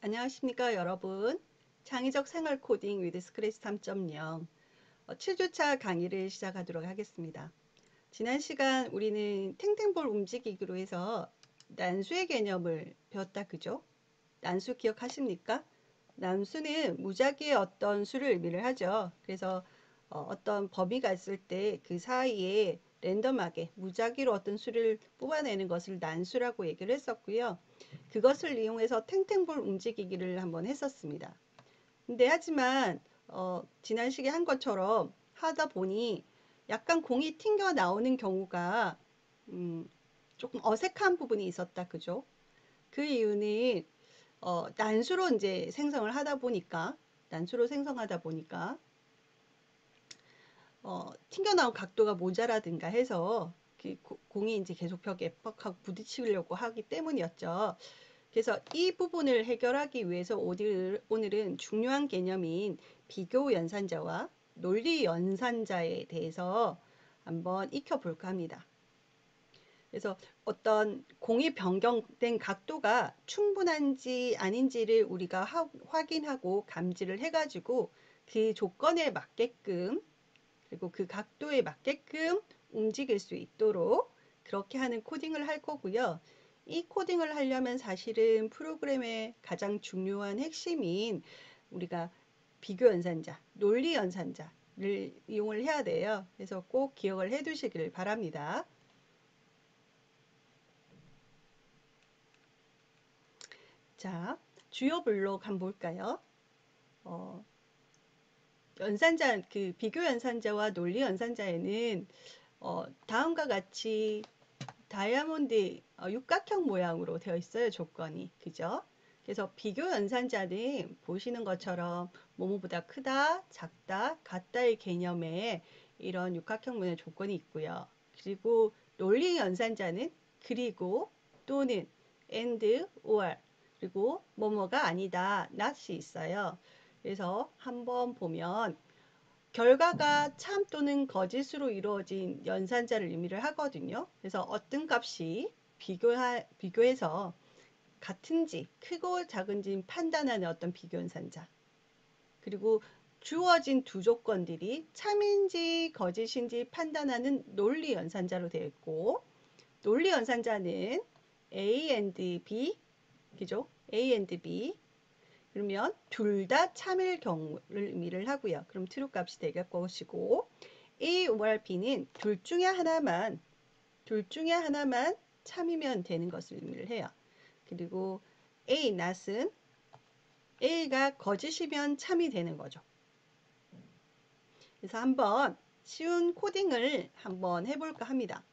안녕하십니까 여러분. 창의적 생활 코딩 위드 스크래치 3.0 7주차 강의를 시작하도록 하겠습니다. 지난 시간 우리는 탱탱볼 움직이기로 해서 난수의 개념을 배웠다 그죠? 난수 기억하십니까? 난수는 무작위의 어떤 수를 의미를 하죠. 그래서 어떤 범위가 있을 때 그 사이에 랜덤하게 무작위로 어떤 수를 뽑아내는 것을 난수라고 얘기를 했었고요. 그것을 이용해서 탱탱볼 움직이기를 한번 했었습니다. 근데 하지만 지난 시기에 한 것처럼 하다 보니 약간 공이 튕겨 나오는 경우가 음, 조금 어색한 부분이 있었다 그죠? 그 이유는 난수로 이제 생성을 하다 보니까 난수로 생성하다 보니까 튕겨나온 각도가 모자라든가 해서 그 공이 이제 계속 벽에 뻑하고 부딪히려고 하기 때문이었죠. 그래서 이 부분을 해결하기 위해서 오늘은 중요한 개념인 비교 연산자와 논리 연산자에 대해서 한번 익혀볼까 합니다. 그래서 어떤 공이 변경된 각도가 충분한지 아닌지를 우리가 확인하고 감지를 해가지고 그 조건에 맞게끔 그리고 그 각도에 맞게끔 움직일 수 있도록 그렇게 하는 코딩을 할 거고요. 이 코딩을 하려면 사실은 프로그램의 가장 중요한 핵심인 우리가 비교 연산자, 논리 연산자를 이용을 해야 돼요. 그래서 꼭 기억을 해 두시길 바랍니다. 자, 주요 블록 한번 볼까요? 어, 연산자, 그 비교 연산자와 논리 연산자에는 다음과 같이 다이아몬드 육각형 모양으로 되어 있어요. 조건이. 그죠? 그래서 비교 연산자는 보시는 것처럼 뭐뭐보다 크다, 작다, 같다의 개념에 이런 육각형 모양의 조건이 있고요. 그리고 논리 연산자는 그리고 또는 and, or 그리고 뭐뭐가 아니다, not이 있어요. 그래서 한번 보면 결과가 참 또는 거짓으로 이루어진 연산자를 의미를 하거든요. 그래서 어떤 값이 비교해서 같은지 크고 작은지 판단하는 어떤 비교 연산자. 그리고 주어진 두 조건들이 참인지 거짓인지 판단하는 논리 연산자로 되어 있고 논리 연산자는 A and B, 그죠? A and B 그러면 둘 다 참일 경우를 의미를 하고요. 그럼 true 값이 될 것이고 A or B는 둘 중에 하나만 참이면 되는 것을 의미를 해요. 그리고 A not은 A가 거짓이면 참이 되는 거죠. 그래서 한번 쉬운 코딩을 한번 해볼까 합니다.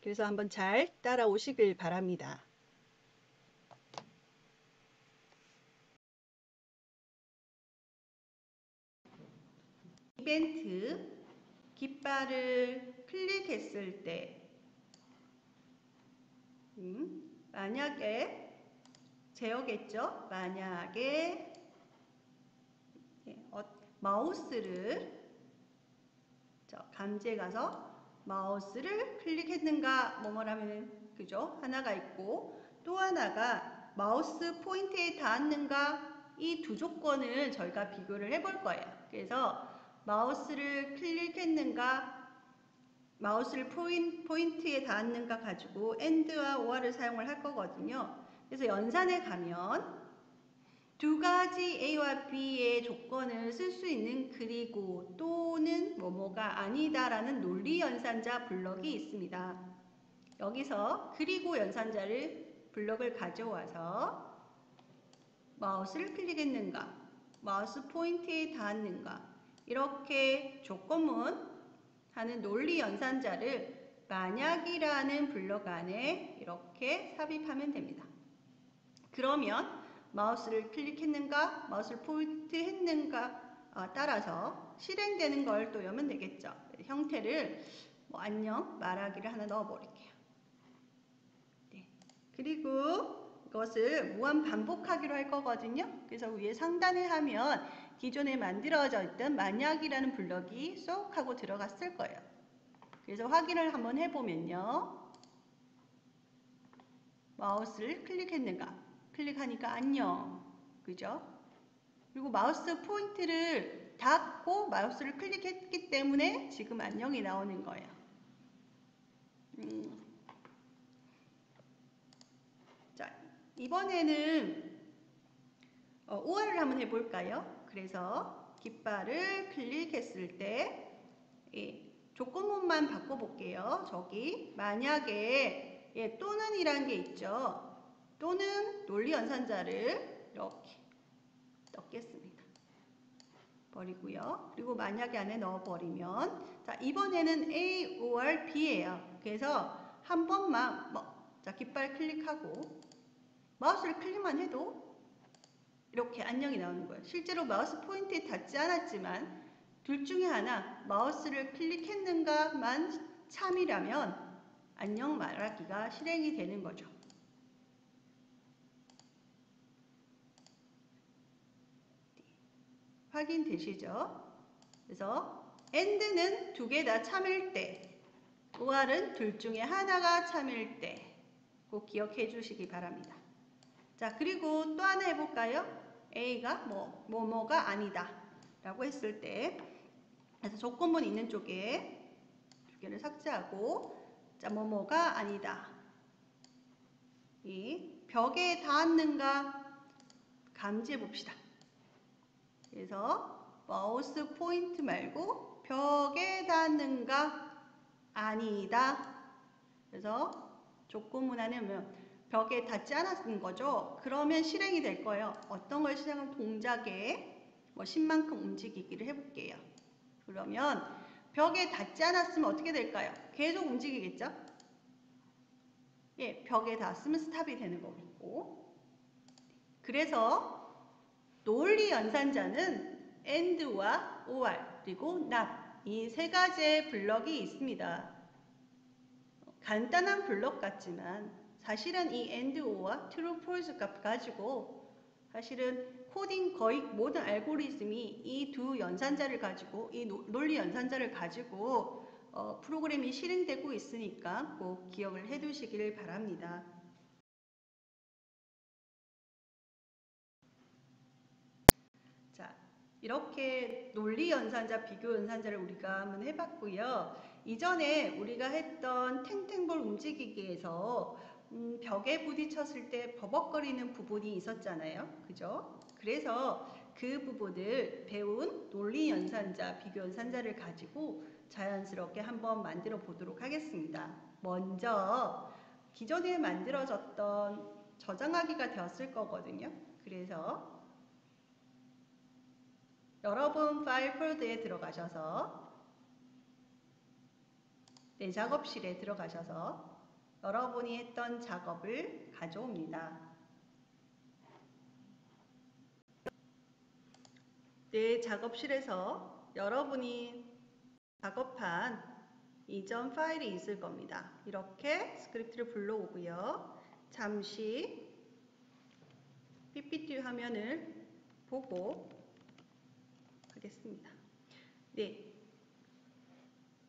그래서 한번 잘 따라오시길 바랍니다. 이벤트 깃발을 클릭했을 때 만약에 제어겠죠. 만약에 마우스를 감지에 가서 마우스를 클릭했는가 뭐뭐라면 그죠? 하나가 있고 또 하나가 마우스 포인트에 닿았는가 이 두 조건을 저희가 비교를 해볼 거예요. 그래서 마우스를 클릭했는가 마우스를 포인트에 닿았는가 가지고 and와 or를 사용을 할 거거든요. 그래서 연산에 가면 두 가지 A와 B의 조건을 쓸 수 있는 그리고 또는 뭐뭐가 아니다라는 논리 연산자 블럭이 있습니다. 여기서 그리고 연산자를 블럭을 가져와서 마우스를 클릭했는가, 마우스 포인트에 닿았는가 이렇게 조건문 하는 논리 연산자를 만약이라는 블럭 안에 이렇게 삽입하면 됩니다. 그러면 마우스를 클릭했는가, 마우스를 포인트 했는가 따라서 실행되는 걸 또 여면 되겠죠. 형태를 안녕 말하기를 하나 넣어버릴게요. 네. 그리고 이것을 무한 반복하기로 할 거거든요. 그래서 위에 상단에 하면 기존에 만들어져 있던 만약이라는 블럭이 쏙 하고 들어갔을 거예요. 그래서 확인을 한번 해보면요. 마우스를 클릭했는가? 클릭하니까 안녕. 그죠? 그리고 마우스 포인트를 닫고 마우스를 클릭했기 때문에 지금 안녕이 나오는 거예요. 자, 이번에는 OR을 한번 해볼까요? 그래서 깃발을 클릭했을 때 조건문만 바꿔볼게요. 저기 만약에 또는 이란 게 있죠. 또는 논리연산자를 이렇게 넣겠습니다. 버리고요. 그리고 만약에 안에 넣어버리면 자 이번에는 A or B예요. 그래서 한 번만 자 깃발 클릭하고 마우스를 클릭만 해도 이렇게 안녕이 나오는 거예요. 실제로 마우스 포인트에 닿지 않았지만 둘 중에 하나 마우스를 클릭했는가만 참이라면 안녕 말하기가 실행이 되는 거죠. 확인되시죠? 그래서 AND는 두 개 다 참일 때, OR은 둘 중에 하나가 참일 때 꼭 기억해 주시기 바랍니다. 자, 그리고 또 하나 해볼까요? A가 뭐가 아니다 라고 했을 때 그래서 조건문 있는 쪽에 두 개를 삭제하고 자, 뭐가 아니다. 이 벽에 닿았는가 감지해 봅시다. 그래서 마우스 포인트 말고 벽에 닿는가 아니다. 그래서 조건문 안에 벽에 닿지 않았는 거죠. 그러면 실행이 될 거예요. 어떤 걸 실행하면 동작에 10만큼 움직이기를 해볼게요. 그러면 벽에 닿지 않았으면 어떻게 될까요? 계속 움직이겠죠? 예, 벽에 닿았으면 스탑이 되는 거고. 그래서 논리 연산자는 AND와 OR 그리고 NOT 이 세 가지의 블럭이 있습니다. 간단한 블럭 같지만 사실은 이 AND, OR와 True, False 값 가지고 사실은 코딩 거의 모든 알고리즘이 이 두 연산자를 가지고 이 논리 연산자를 가지고 프로그램이 실행되고 있으니까 꼭 기억을 해 두시길 바랍니다. 자, 이렇게 논리 연산자, 비교 연산자를 우리가 한번 해봤고요. 이전에 우리가 했던 탱탱볼 움직이기에서 벽에 부딪혔을 때 버벅거리는 부분이 있었잖아요. 그죠? 그래서 그 부분을 배운 논리 연산자, 비교 연산자를 가지고 자연스럽게 한번 만들어 보도록 하겠습니다. 먼저 기존에 만들어졌던 저장하기가 되었을 거거든요. 그래서 여러분 파일 폴더에 들어가셔서 내 작업실에 들어가셔서 여러분이 했던 작업을 가져옵니다. 내 작업실에서 여러분이 작업한 이전 파일이 있을 겁니다. 이렇게 스크립트를 불러오고요. 잠시 PPT 화면을 보고 하겠습니다. 네.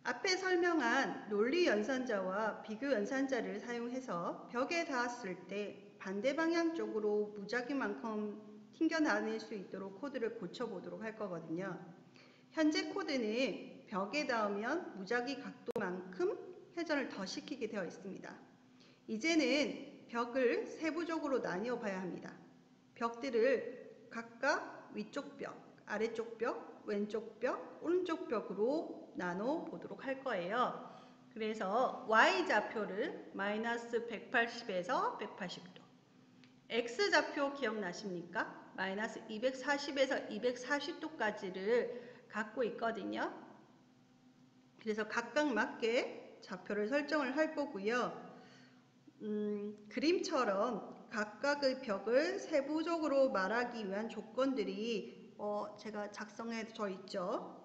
앞에 설명한 논리 연산자와 비교 연산자를 사용해서 벽에 닿았을 때 반대 방향 쪽으로 무작위만큼 튕겨나낼 수 있도록 코드를 고쳐보도록 할 거거든요. 현재 코드는 벽에 닿으면 무작위 각도만큼 회전을 더 시키게 되어 있습니다. 이제는 벽을 세부적으로 나뉘어 봐야 합니다. 벽들을 각각 위쪽 벽, 아래쪽 벽, 왼쪽 벽, 오른쪽 벽으로 나눠 보도록 할 거예요. 그래서 Y좌표를 마이너스 180에서 180도 X좌표 기억나십니까? 마이너스 240에서 240도까지를 갖고 있거든요. 그래서 각각 맞게 좌표를 설정을 할 거고요. 그림처럼 각각의 벽을 세부적으로 말하기 위한 조건들이 제가 작성해져 있죠.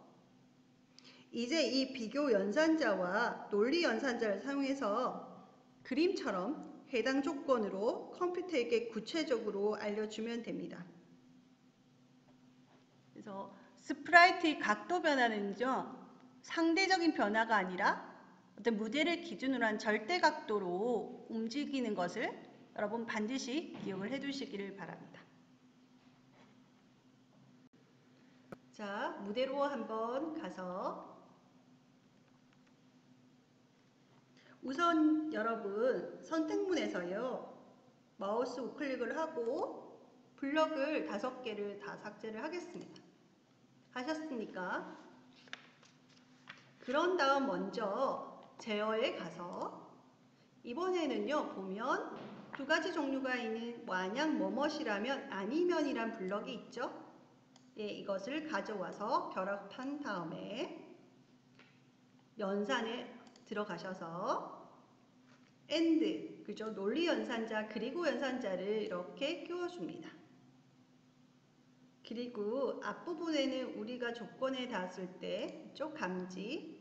이제 이 비교 연산자와 논리 연산자를 사용해서 그림처럼 해당 조건으로 컴퓨터에게 구체적으로 알려주면 됩니다. 그래서 스프라이트의 각도 변화는요, 상대적인 변화가 아니라 어떤 무대를 기준으로 한 절대 각도로 움직이는 것을 여러분 반드시 기억을 해두시기를 바랍니다. 자, 무대로 한번 가서 우선 여러분 선택문에서요. 마우스 우클릭을 하고 블럭을 5개를 다 삭제를 하겠습니다. 하셨습니까? 그런 다음 먼저 제어에 가서 이번에는요 보면 2가지 종류가 있는 만약 뭐뭇이라면 아니면이란 블럭이 있죠. 예, 이것을 가져와서 결합한 다음에 연산에 들어가셔서 AND, 그죠? 논리 연산자 그리고 연산자를 이렇게 끼워줍니다. 그리고 앞부분에는 우리가 조건에 닿았을 때 이쪽 감지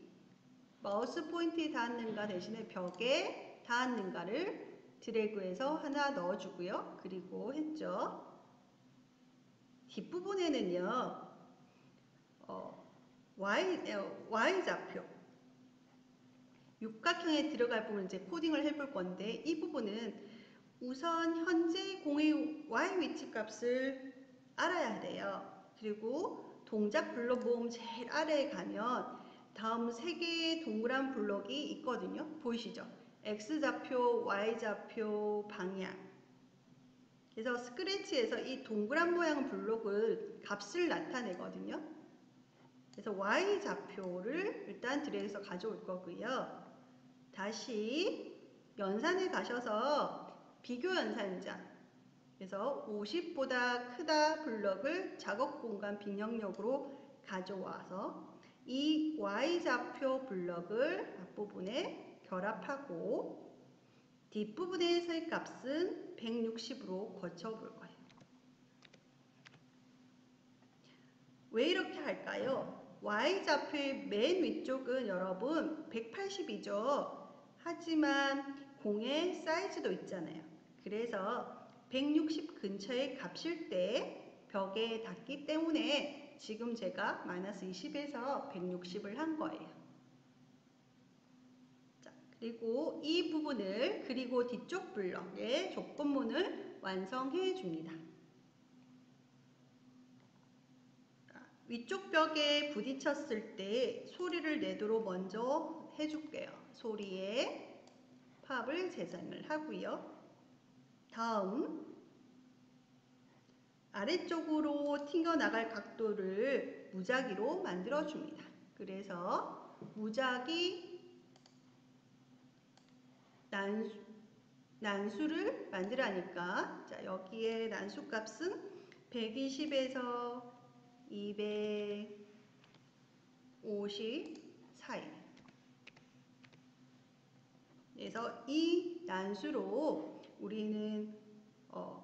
마우스 포인트에 닿았는가 대신에 벽에 닿았는가를 드래그해서 하나 넣어주고요. 그리고 했죠. 뒷부분에는요. Y좌표 육각형에 들어갈 부분 이제 코딩을 해볼 건데 이 부분은 우선 현재 공의 Y 위치 값을 알아야 돼요. 그리고 동작 블록 모음 제일 아래에 가면 다음 3개의 동그란 블록이 있거든요. 보이시죠? X좌표, Y좌표, 방향. 그래서 스크래치에서 이 동그란 모양 블록을 값을 나타내거든요. 그래서 Y좌표를 일단 드래그해서 가져올 거고요. 다시 연산에 가셔서 비교 연산자. 그래서 50보다 크다 블럭을 작업 공간 빈영역으로 가져와서 이 Y좌표 블럭을 앞부분에 결합하고 뒷부분에서의 값은 160으로 고쳐볼 거예요. 왜 이렇게 할까요? Y좌표의 맨 위쪽은 여러분 180이죠. 하지만 공의 사이즈도 있잖아요. 그래서 160 근처의 값일 때 벽에 닿기 때문에 지금 제가 마이너스 20에서 160을 한 거예요. 자, 그리고 이 부분을 그리고 뒤쪽 블럭의 조건문을 완성해 줍니다. 위쪽 벽에 부딪혔을 때 소리를 내도록 먼저 해줄게요. 소리에 팝을 재생을 하고요. 다음 아래쪽으로 튕겨나갈 각도를 무작위로 만들어줍니다. 그래서 무작위 난수를 만들라니까 자 여기에 난수 값은 120에서 250 사이. 그래서 이 난수로 우리는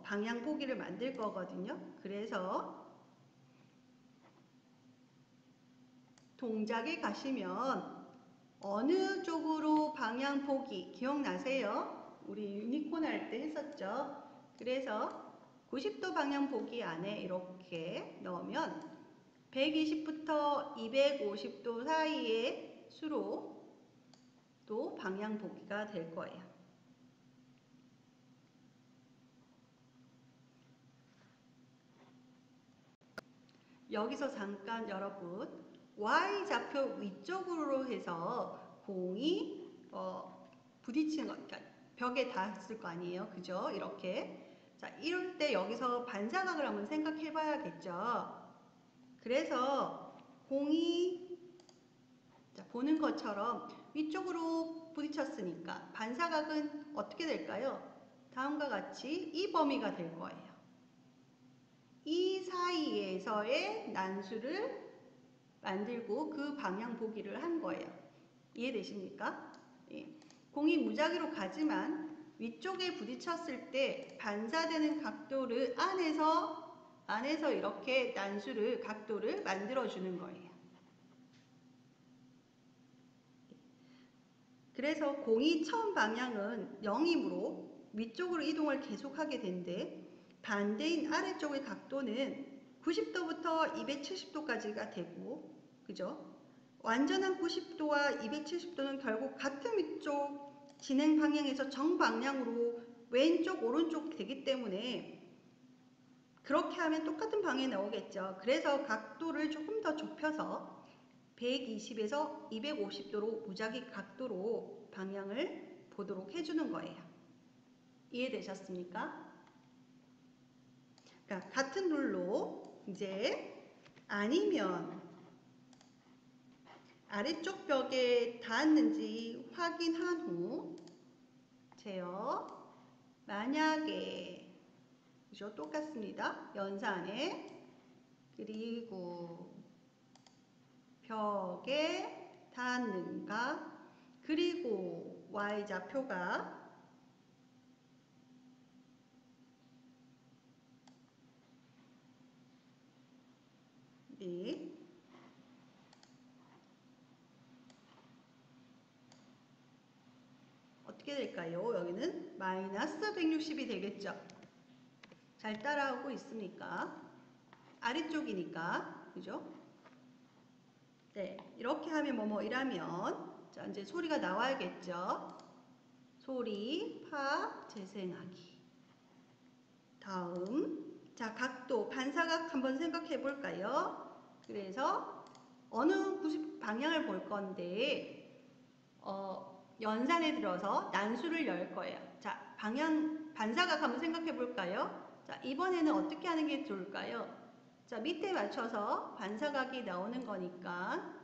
방향 보기를 만들 거거든요. 그래서 동작에 가시면 어느 쪽으로 방향 보기 기억나세요? 우리 유니콘 할 때 했었죠. 그래서 90도 방향 보기 안에 이렇게 넣으면 120부터 250도 사이의 수로 또 방향 보기가 될 거예요. 여기서 잠깐 여러분 Y좌표 위쪽으로 해서 공이 부딪히는 것, 그러니까 벽에 닿았을 거 아니에요. 그죠? 이렇게. 자, 이럴 때 여기서 반사각을 한번 생각해 봐야겠죠. 그래서 공이 자, 보는 것처럼 위쪽으로 부딪혔으니까 반사각은 어떻게 될까요? 다음과 같이 이 범위가 될 거예요. 이 사이에서의 난수를 만들고 그 방향 보기를 한 거예요. 이해되십니까? 예. 공이 무작위로 가지만 위쪽에 부딪혔을 때 반사되는 각도를 안에서 이렇게 난수를 각도를 만들어 주는 거예요. 그래서 공이 처음 방향은 0이므로 위쪽으로 이동을 계속하게 되는데 반대인 아래쪽의 각도는 90도부터 270도까지가 되고 그죠? 완전한 90도와 270도는 결국 같은 위쪽 진행 방향에서 정방향으로 왼쪽 오른쪽 되기 때문에 그렇게 하면 똑같은 방향이 나오겠죠. 그래서 각도를 조금 더 좁혀서 120에서 250도로 무작위 각도로 방향을 보도록 해주는 거예요. 이해되셨습니까? 그러니까 같은 룰로 이제 아니면 아래쪽 벽에 닿았는지 확인한 후 제어 만약에 그죠? 똑같습니다. 연산에 그리고 벽에 닿는가 그리고 y좌표가 네. 어떻게 될까요? 여기는 마이너스 160이 되겠죠. 잘 따라오고 있습니까? 아래쪽이니까 그죠? 네, 이렇게 하면 뭐뭐 이라면 자 이제 소리가 나와야겠죠. 소리 파 재생하기. 다음 자 각도 반사각 한번 생각해 볼까요? 그래서 어느 90 방향을 볼 건데 연산에 들어서 난수를 열 거예요. 자 방향 반사각 한번 생각해 볼까요? 자 이번에는 어떻게 하는 게 좋을까요? 자 밑에 맞춰서 반사각이 나오는 거니까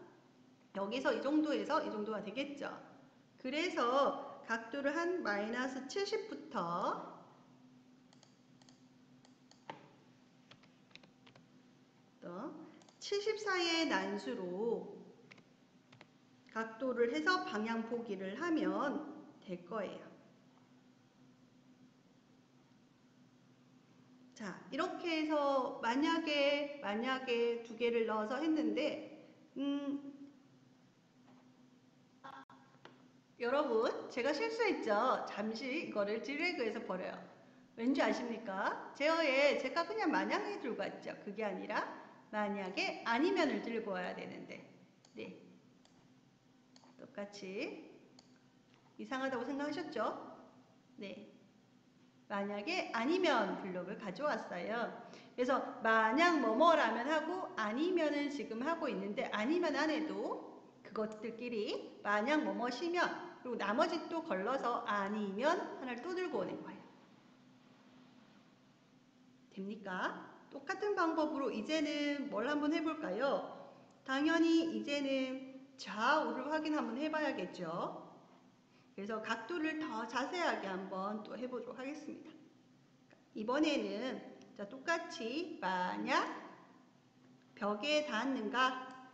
여기서 이 정도에서 이 정도가 되겠죠. 그래서 각도를 한 마이너스 70부터 70 사이의 난수로 각도를 해서 방향 보기를 하면 될 거예요. 자, 이렇게 해서 만약에 두 개를 넣어서 했는데 여러분 제가 실수했죠. 잠시 이거를 드래그해서 버려요. 왠지 아십니까? 제어에 제가 그냥 만약에 들고 왔죠. 그게 아니라 만약에 아니면을 들고 와야 되는데 네, 똑같이 이상하다고 생각하셨죠? 네, 만약에 아니면 블록을 가져왔어요. 그래서 만약 뭐뭐라면 하고 아니면은 지금 하고 있는데 아니면 안 해도 그것들끼리 만약 뭐뭐시면 그리고 나머지 또 걸러서 아니면 하나를 또 들고 오는 거예요. 됩니까? 똑같은 방법으로 이제는 뭘 한번 해볼까요? 당연히 이제는 좌우를 확인 한번 해봐야겠죠. 그래서 각도를 더 자세하게 한번 또 해보도록 하겠습니다. 이번에는 자, 똑같이 만약 벽에 닿는가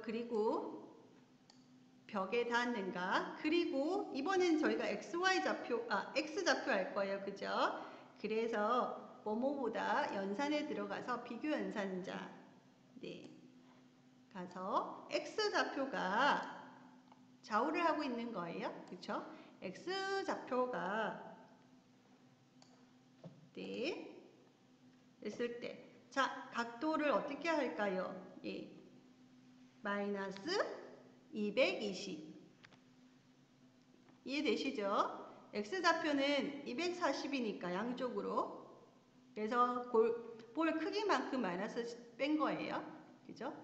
그리고 벽에 닿는가 그리고 이번엔 저희가 X좌표 할 거예요. 그죠? 그래서 뭐뭐보다 연산에 들어가서 비교 연산자 네 가서 X좌표가 좌우를 하고 있는 거예요. 그쵸? X좌표가 네 했을 때 자 각도를 어떻게 할까요? 예. 마이너스 220 이해되시죠? X좌표는 240이니까 양쪽으로 그래서 볼 크기만큼 마이너스 뺀 거예요. 그죠?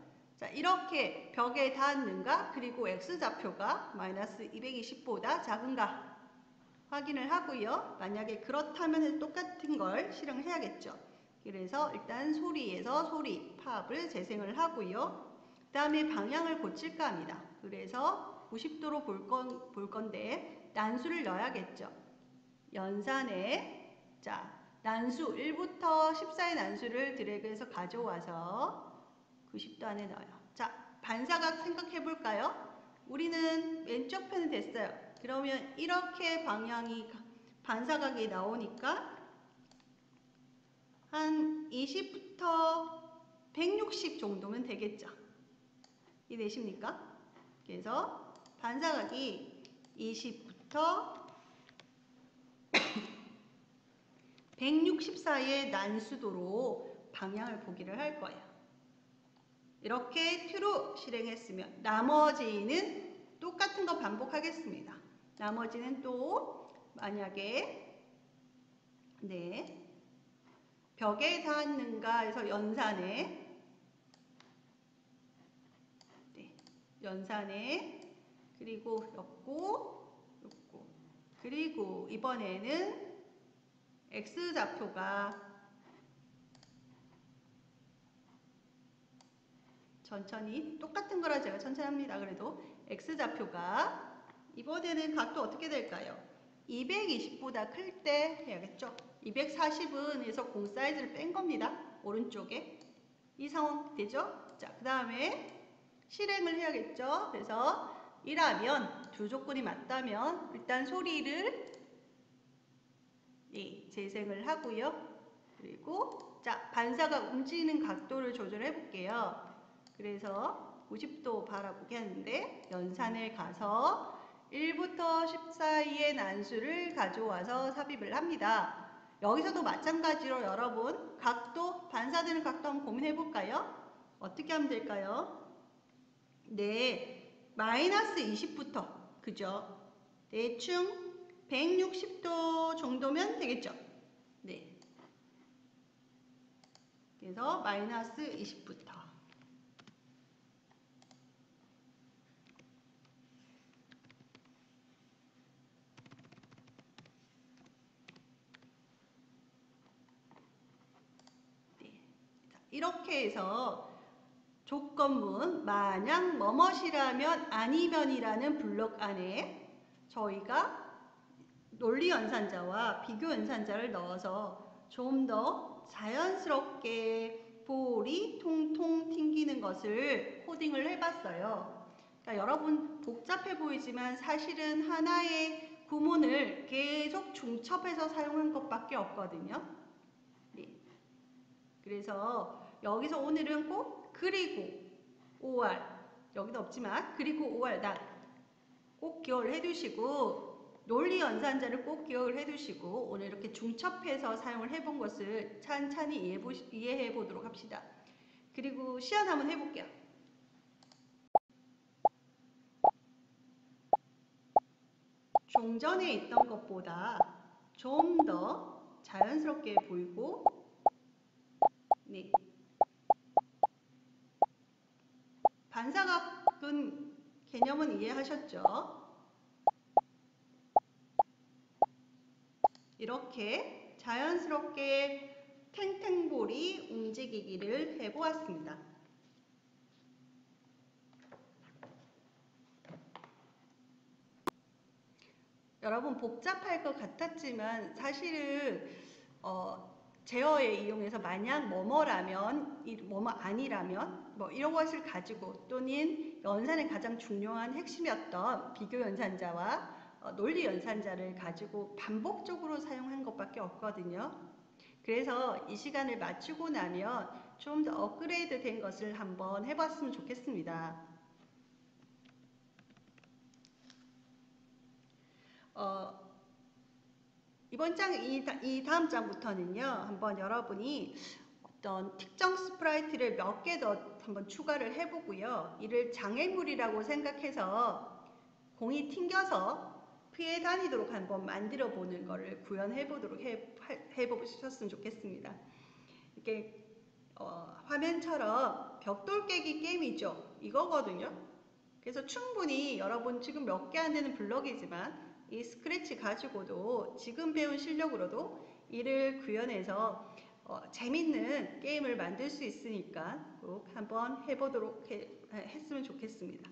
자 이렇게 벽에 닿는가 그리고 X좌표가 마이너스 220보다 작은가 확인을 하고요. 만약에 그렇다면 똑같은 걸 실행해야겠죠. 그래서 일단 소리에서 소리 팝을 재생을 하고요. 그 다음에 방향을 고칠까 합니다. 그래서 90도로 볼 건데 난수를 넣어야겠죠. 연산에 자 난수 1부터 14의 난수를 드래그해서 가져와서 90도 안에 넣어요. 자 반사각 생각해 볼까요? 우리는 왼쪽 편은 됐어요. 그러면 이렇게 방향이 반사각이 나오니까 한 20부터 160 정도면 되겠죠. 이해되십니까? 그래서 반사각이 20부터 160 사이의 난수도로 방향을 보기를 할 거예요. 이렇게 트루 실행했으면 나머지는 똑같은 거 반복하겠습니다. 나머지는 또 만약에 네 벽에 닿았는가 해서 연산에 네, 연산에 그리고 엮고 그리고 이번에는 X좌표가 천천히 똑같은 거라 제가 천천히 합니다. 그래도 X좌표가 이번에는 각도 어떻게 될까요? 220보다 클 때 해야겠죠? 240은 해서 공 사이즈를 뺀 겁니다. 오른쪽에. 이 상황 되죠? 자, 그 다음에 실행을 해야겠죠? 그래서 이라면 두 조건이 맞다면 일단 소리를 재생을 하고요. 그리고 자, 반사가 움직이는 각도를 조절해 볼게요. 그래서 90도 바라보게 하는데 연산에 가서 1부터 10 사이의 난수를 가져와서 삽입을 합니다. 여기서도 마찬가지로 여러분 각도, 반사되는 각도 한번 고민해 볼까요? 어떻게 하면 될까요? 네, 마이너스 20부터 그죠? 대충 160도 정도면 되겠죠? 네. 그래서 마이너스 20부터 네. 이렇게 해서 조건문 만약 뭐뭇이라면 아니면이라는 블록 안에 저희가 논리연산자와 비교연산자를 넣어서 좀 더 자연스럽게 볼이 통통 튕기는 것을 코딩을 해봤어요. 그러니까 여러분 복잡해 보이지만 사실은 하나의 구문을 계속 중첩해서 사용한 것밖에 없거든요. 네. 그래서 여기서 오늘은 꼭 그리고 OR 여기도 없지만 그리고 OR 꼭 기억을 해두시고 논리 연산자를 꼭 기억을 해두시고 오늘 이렇게 중첩해서 사용을 해본 것을 찬찬히 이해해 보도록 합시다. 그리고 시연 한번 해볼게요. 종전에 있던 것보다 좀 더 자연스럽게 보이고 네. 반사각은 개념은 이해하셨죠? 이렇게 자연스럽게 탱탱볼이 움직이기를 해보았습니다. 여러분 복잡할 것 같았지만 사실은 제어에 이용해서 만약 뭐뭐라면 뭐뭐 아니라면 뭐 이런 것을 가지고 또는 연산의 가장 중요한 핵심이었던 비교 연산자와 논리 연산자를 가지고 반복적으로 사용한 것밖에 없거든요. 그래서 이 시간을 마치고 나면 좀 더 업그레이드 된 것을 한번 해봤으면 좋겠습니다. 이번 장, 이 다음 장부터는요, 한번 여러분이 어떤 특정 스프라이트를 몇 개 더 한번 추가를 해보고요. 이를 장애물이라고 생각해서 공이 튕겨서 피해 다니도록 한번 만들어 보는 거를 구현해 보도록 해보셨으면 좋겠습니다. 이렇게 화면처럼 벽돌 깨기 게임이죠. 이거거든요. 그래서 충분히 여러분 지금 몇 개 안 되는 블럭이지만 이 스크래치 가지고도 지금 배운 실력으로도 이를 구현해서 재밌는 게임을 만들 수 있으니까 꼭 한번 해보도록 했으면 좋겠습니다.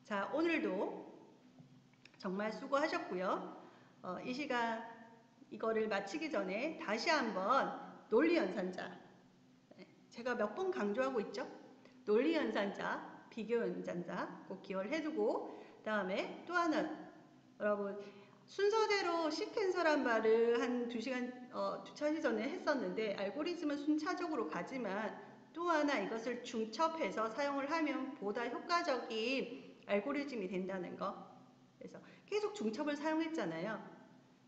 자, 오늘도 정말 수고하셨고요. 이 시간 이거를 마치기 전에 다시 한번 논리연산자 제가 몇 번 강조하고 있죠? 논리연산자, 비교연산자 꼭 기억을 해두고 다음에 또 하나 여러분 순서대로 시퀀서란 말을 한 2시간 주차하기 전에 했었는데 알고리즘은 순차적으로 가지만 또 하나 이것을 중첩해서 사용을 하면 보다 효과적인 알고리즘이 된다는 거. 그래서 계속 중첩을 사용했잖아요.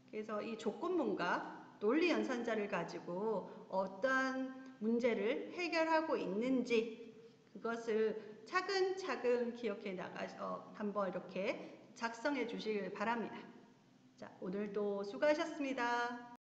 그래서 이 조건문과 논리 연산자를 가지고 어떠한 문제를 해결하고 있는지 그것을 차근차근 기억해 나가서 한번 이렇게 작성해 주시길 바랍니다. 자, 오늘도 수고하셨습니다.